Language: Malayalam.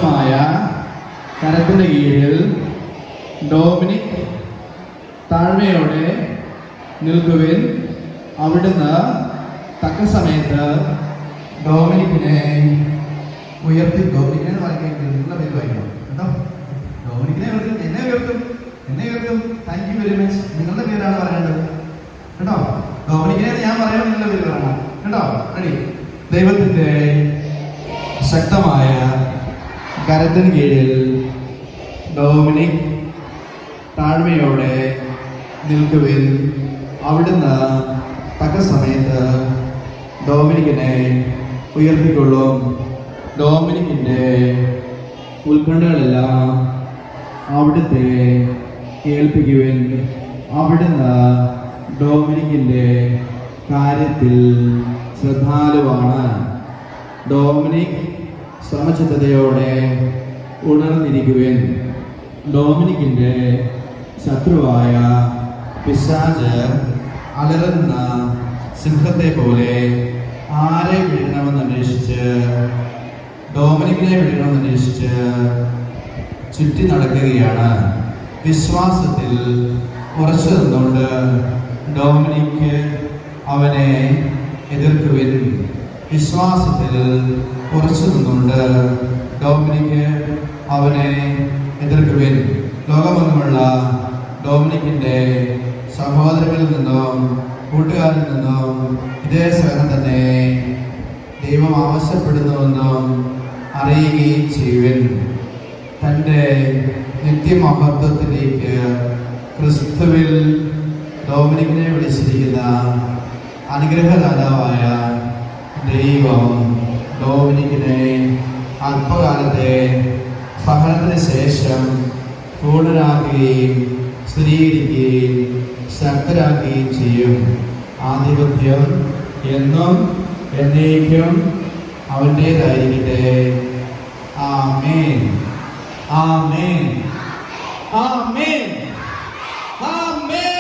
മായ കരത്തിന്റെ കീഴിൽ ഡൊമിനിക് താഴ്മയോടെ നിൽക്കുവിൻ. അവിടുന്ന് തക്ക സമയത്ത് ഡൊമിനിക്കിനെ ഉയർത്തി. ഡൊമിനിക്കിനെ വായിക്കാൻ നിങ്ങളുടെ പേര് വായിക്കണം കേട്ടോ. ഡൊമിനിക്കിനെ എന്നെ ഉയർത്തും. Thank you very much. നിങ്ങളുടെ പേരാണ് പറയേണ്ടത് കേട്ടോ. ഡൊമിനിക്കിനെ ഞാൻ പറയാം, നിങ്ങളുടെ പേര് പറയണം കേട്ടോ. റെഡി? ദൈവത്തിന്റെ ശക്തമായ കരത്തിന് കീഴിൽ ഡൊമിനിക് താഴ്മയോടെ നിൽക്കുവിൻ. അവിടുന്ന് തക്ക സമയത്ത് ഡൊമിനിക്കിനെ ഉയർത്തിക്കൊള്ളും. ഡൊമിനിക്കിൻ്റെ ഉത്കണ്ഠകളെല്ലാം അവിടുത്തെ കേൾപ്പിക്കുവിൻ. അവിടുന്ന് ഡൊമിനിക്കിൻ്റെ കാര്യത്തിൽ ശ്രദ്ധാലുവാണ്. ഡൊമിനിക് സമചിത്തതയോടെ ഉണർന്നിരിക്കുവിൻ. ഡൊമിനിക്കിൻ്റെ ശത്രുവായ പിശാച് അലറുന്ന സിംഹത്തെ പോലെ ആരെ ഡൊമിനിക്കിനെ വിടണമെന്നന്വേഷിച്ച് ചുറ്റി നടക്കുകയാണ്. വിശ്വാസത്തിൽ ഉറച്ചു നിന്നുകൊണ്ട് ഡൊമിനിക്ക് അവനെ എതിർക്കുവിൻ. വിശ്വാസത്തിൽ ഉറച്ചു നിന്നുകൊണ്ട് ഡൊമിനിക്ക് അവനെ എതിർക്കുവിൻ. ലോകമെങ്ങുമുള്ള ഡൊമിനിക്കിൻ്റെ സഹോദരങ്ങളിൽ നിന്നും കൂട്ടുകാരിൽ നിന്നും ഇതേ സഹനം തന്നെ ദൈവം ആവശ്യപ്പെടുന്നുവെന്നും അറിയുകയും ചെയ്യുവിൻ. തൻ്റെ നിത്യമഹത്വത്തിലേക്ക് ക്രിസ്തുവിൽ ഡൊമിനിക്കിനെ വിളിച്ചിരിക്കുന്ന അനുഗ്രഹദാതാവായ ദൈവം ഡൊമിനിക്കിനെ അല്പകാലത്തെ സഹനത്തിന് ശേഷം പൂർണ്ണരാക്കുകയും സ്ഥിരീകരിക്കുകയും ശക്തരാക്കുകയും ചെയ്യും. ആധിപത്യം എന്നും എന്നേക്കും അവൻ്റേതായിരിക്കട്ടെ. ആമേൻ, ആമേൻ, ആമേൻ, ആമേൻ.